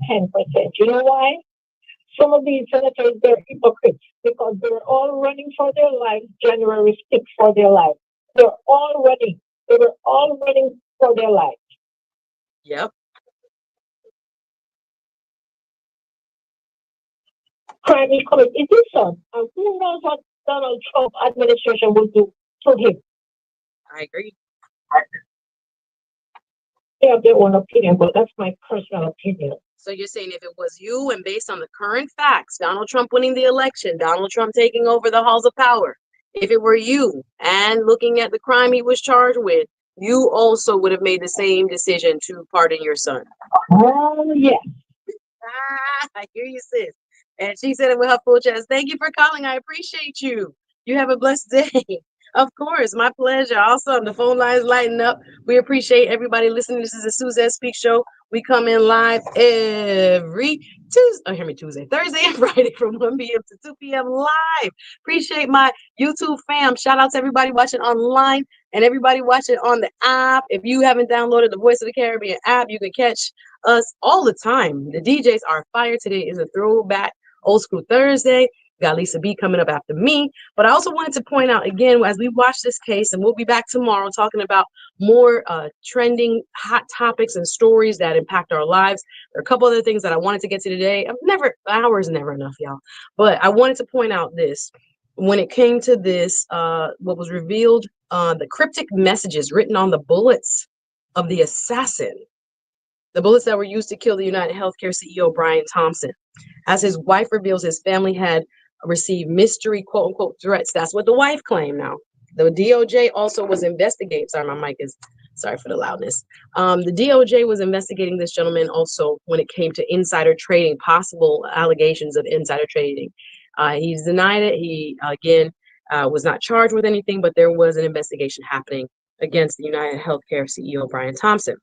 You know why? Some of these senators, they're hypocrites because they're all running for their lives, January 6th for their life. They're all running. They were all running for their life. Yep. Crime is coming. It's his son. And who knows what Donald Trump administration will do to him? I agree. They have their own opinion, but that's my personal opinion. So you're saying if it was you and based on the current facts, Donald Trump winning the election, Donald Trump taking over the halls of power, if it were you and looking at the crime he was charged with, you also would have made the same decision to pardon your son. Oh, yeah. I hear you, sis. And she said it with her full chest. Thank you for calling. I appreciate you. You have a blessed day. Of course, my pleasure. Awesome. The phone lines lighting up. We appreciate everybody listening. This is the Suzette Speak Show. We come in live every Tuesday, Thursday, and Friday from 1 p.m. to 2 p.m. live. Appreciate my YouTube fam. Shout out to everybody watching online and everybody watching on the app. If you haven't downloaded the Voice of the Caribbean app, you can catch us all the time. The DJs are fire. Today is a throwback old school Thursday. We got Lisa B coming up after me. But I also wanted to point out again, as we watch this case, and we'll be back tomorrow talking about more trending hot topics and stories that impact our lives. There are a couple other things that I wanted to get to today. An hour is never enough, y'all. But I wanted to point out this. When it came to this, what was revealed, the cryptic messages written on the bullets of the assassin, the bullets that were used to kill the UnitedHealthCare CEO, Brian Thompson. As his wife reveals, his family had received mystery, quote unquote, threats. That's what the wife claimed now. The DOJ also was investigating. Sorry, my mic is, sorry for the loudness. The DOJ was investigating this gentleman also when it came to insider trading, possible allegations of insider trading. He's denied it. He, again, was not charged with anything, but there was an investigation happening against the UnitedHealthCare CEO, Brian Thompson.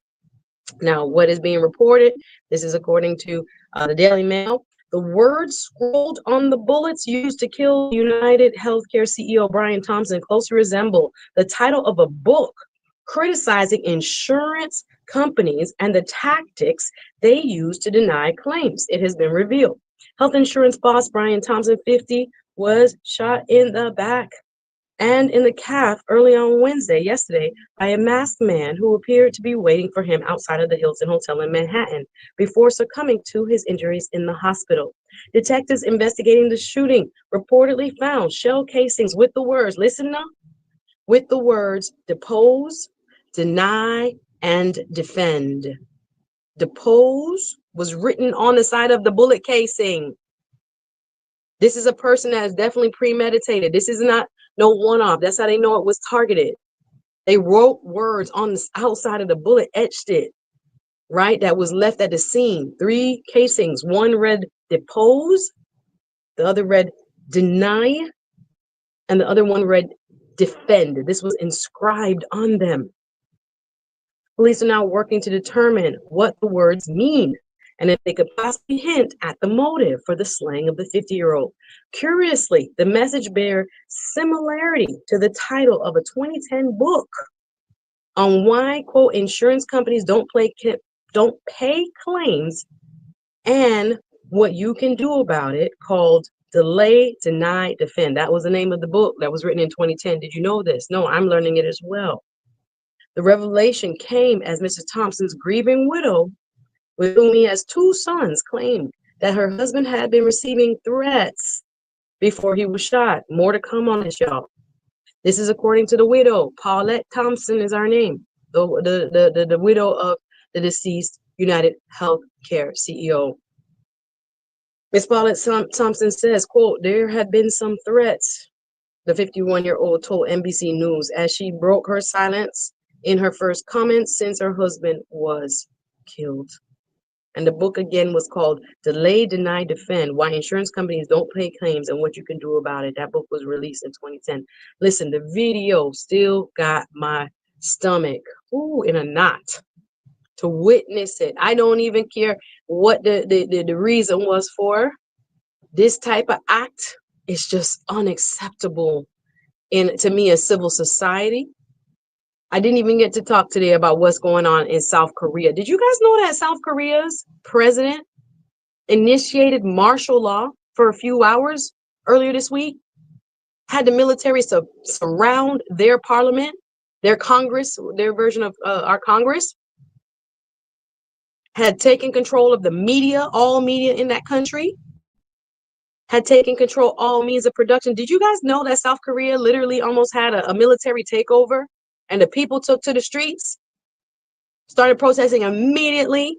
Now, what is being reported, this is according to the Daily Mail, the words scrawled on the bullets used to kill UnitedHealthCare CEO Brian Thompson closely resemble the title of a book criticizing insurance companies and the tactics they use to deny claims. It has been revealed. Health insurance boss Brian Thompson, 50, was shot in the back and in the calf early on Wednesday, yesterday, by a masked man who appeared to be waiting for him outside of the Hilton Hotel in Manhattan before succumbing to his injuries in the hospital. Detectives investigating the shooting reportedly found shell casings with the words, listen now, with the words depose, deny, and defend. Depose was written on the side of the bullet casing. This is a person that is definitely premeditated. This is not no one-off. That's how they know it was targeted. They wrote words on the outside of the bullet, etched it, right? That was left at the scene. 3 casings. One read depose, the other read deny, and the other one read defend. This was inscribed on them. Police are now working to determine what the words mean and if they could possibly hint at the motive for the slaying of the 50-year-old. Curiously, the message bears similarity to the title of a 2010 book on why, quote, insurance companies don't pay claims and what you can do about it, called Delay, Deny, Defend. That was the name of the book that was written in 2010. Did you know this? No, I'm learning it as well. The revelation came as Mrs. Thompson's grieving widow, with whom he has 2 sons, claimed that her husband had been receiving threats before he was shot. More to come on this, y'all. This is according to the widow. Paulette Thompson is our name, the widow of the deceased UnitedHealthCare CEO. Ms. Paulette Thompson says, quote, there had been some threats The 51-year-old told NBC News as she broke her silence in her first comments since her husband was killed. And the book again was called Delay, Deny, Defend, Why Insurance Companies Don't Pay Claims and What You Can Do About It. That book was released in 2010. Listen, the video still got my stomach in a knot to witness it. I don't even care what the reason was for. This type of act is just unacceptable to me, a civil society. I didn't even get to talk today about what's going on in South Korea. Did you guys know that South Korea's president initiated martial law for a few hours earlier this week? Had the military surround their parliament, their Congress, their version of our Congress, had taken control of the media, all media in that country, had taken control all means of production. Did you guys know that South Korea literally almost had a military takeover and the people took to the streets, started protesting immediately?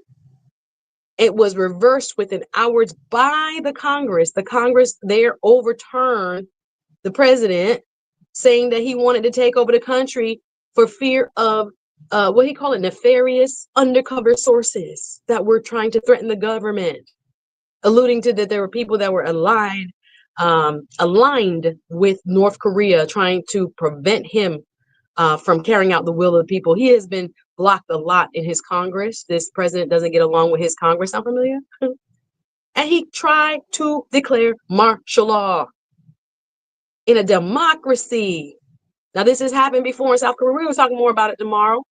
It was reversed within hours by the Congress. The Congress there overturned the president, saying that he wanted to take over the country for fear of what he called it, nefarious undercover sources that were trying to threaten the government, alluding to that there were people that were aligned with North Korea, trying to prevent him from carrying out the will of the people. He has been blocked a lot in his Congress. This president doesn't get along with his Congress. Sound familiar? And he tried to declare martial law in a democracy. Now, this has happened before in South Korea. We're going to talk more about it tomorrow.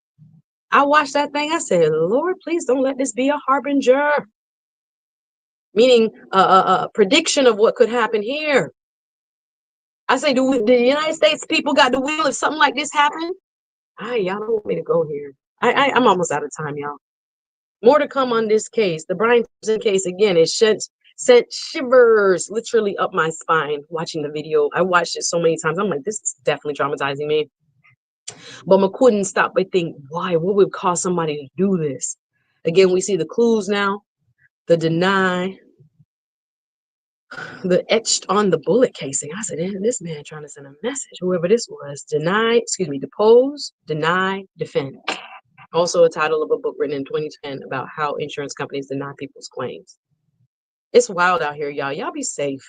I watched that thing. I said, Lord, please don't let this be a harbinger. Meaning a prediction of what could happen here. I say, do the United States people got the will if something like this happened? Y'all don't want me to go here. I'm almost out of time, y'all. More to come on this case. The Brian Thompson case, again, it sent shivers literally up my spine watching the video. I watched it so many times. I'm like, this is definitely traumatizing me. But I couldn't stop but think, why? What would cause somebody to do this? Again, we see the clues now. The deny, the etched on the bullet casing. I said, this man trying to send a message, whoever this was. Depose, deny, defend. Also a title of a book written in 2010 about how insurance companies deny people's claims. It's wild out here, y'all. Y'all be safe.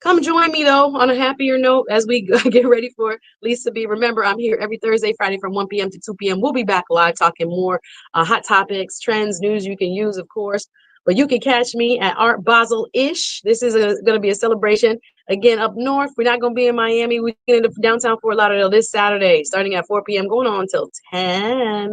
Come join me, though, on a happier note as we get ready for Lisa B. Remember, I'm here every Thursday, Friday from 1 p.m. to 2 p.m. We'll be back live talking more hot topics, trends, news you can use, of course. But you can catch me at Art Basel-ish. This is going to be a celebration. Again, up north, we're not going to be in Miami. We're going to downtown Fort Lauderdale this Saturday, starting at 4 p.m., going on until 10.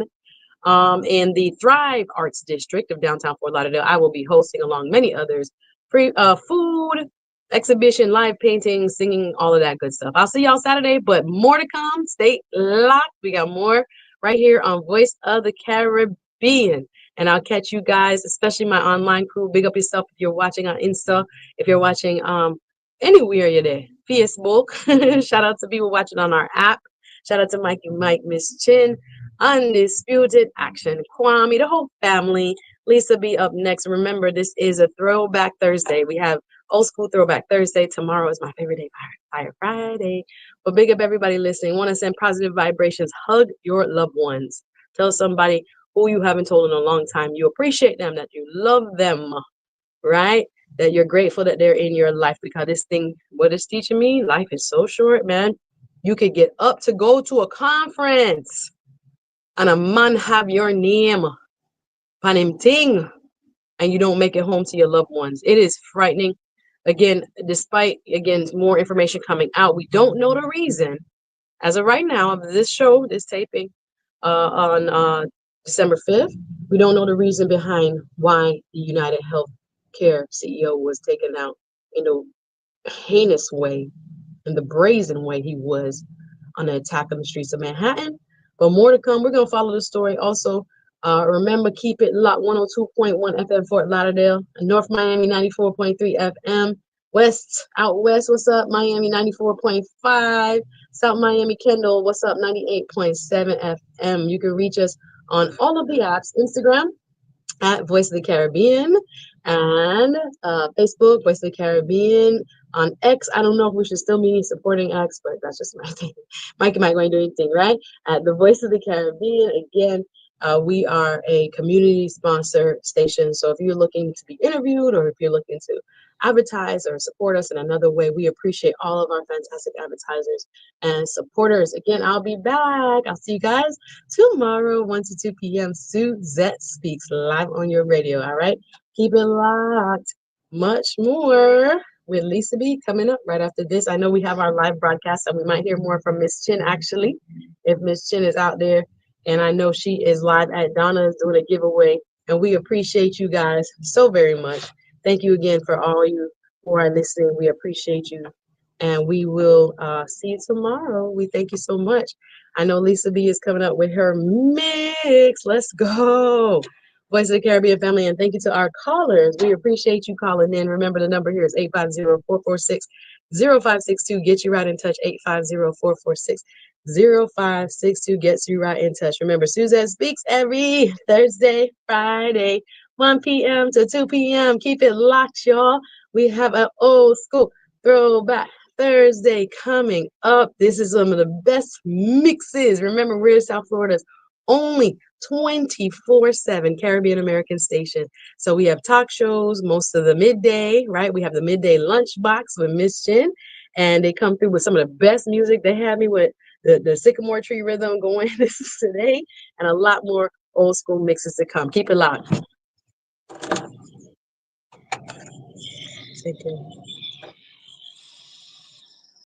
In the Thrive Arts District of downtown Fort Lauderdale, I will be hosting, along many others, free food, exhibition, live painting, singing, all of that good stuff. I'll see y'all Saturday, but more to come. Stay locked. We got more right here on Voice of the Caribbean. And I'll catch you guys, especially my online crew. Big up yourself if you're watching on Insta, if you're watching anywhere you're there. Facebook. Shout out to people watching on our app. Shout out to Mikey Mike, Miss Chin, Undisputed Action, Kwame, the whole family. Lisa B up next. Remember, this is a Throwback Thursday. We have Old School Throwback Thursday. Tomorrow is my favorite day, Fire Friday. But big up everybody listening. Want to send positive vibrations. Hug your loved ones. Tell somebody who you haven't told in a long time you appreciate them, that you love them, right? That you're grateful that they're in your life, because this thing, what it's teaching me, life is so short, man. You could get up to go to a conference and a man have your name on him thing and you don't make it home to your loved ones. It is frightening. Again, despite, more information coming out, we don't know the reason as of right now of this show, this taping on December 5th. We don't know the reason behind why the UnitedHealthCare CEO was taken out in the heinous way, in the brazen way he was on the attack on the streets of Manhattan. But more to come. We're going to follow the story. Also, remember, keep it locked. 102.1 FM Fort Lauderdale, North Miami 94.3 FM, out west, what's up? Miami 94.5, South Miami Kendall, what's up? 98.7 FM. You can reach us on all of the apps, Instagram at Voice of the Caribbean, and Facebook, Voice of the Caribbean, On X, I don't know if we should still be supporting X, but that's just my thing. Mikey might going to do anything, right? At the Voice of the Caribbean, again, we are a community sponsor station. So if you're looking to be interviewed or if you're looking to advertise or support us in another way, we appreciate all of our fantastic advertisers and supporters. Again, I'll be back. I'll see you guys tomorrow, 1 to 2 p.m. Suzette Speaks live on your radio. All right. Keep it locked. Much more with Lisa B coming up right after this. I know we have our live broadcast, and we might hear more from Miss Chin actually, if Miss Chin is out there. And I know she is live at Donna's doing a giveaway. And we appreciate you guys so very much. Thank you again for all you who are listening. We appreciate you. And we will see you tomorrow. We thank you so much. I know Lisa B is coming up with her mix. Let's go. Voice of the Caribbean family, and thank you to our callers. We appreciate you calling in. Remember, the number here is 850-446-0562. Get you right in touch. 850-446-0562 gets you right in touch. Remember, Suzette Speaks every Thursday, Friday, 1 p.m. to 2 p.m. Keep it locked, y'all. We have an old school throwback Thursday coming up. This is some of the best mixes. Remember, we're in South Florida's only 24/7 Caribbean American station. So we have talk shows most of the midday, right? We have the midday lunch box with Miss Jen, and they come through with some of the best music. They had me with the sycamore tree rhythm going this is today, and a lot more old school mixes to come. Keep it locked. Take care.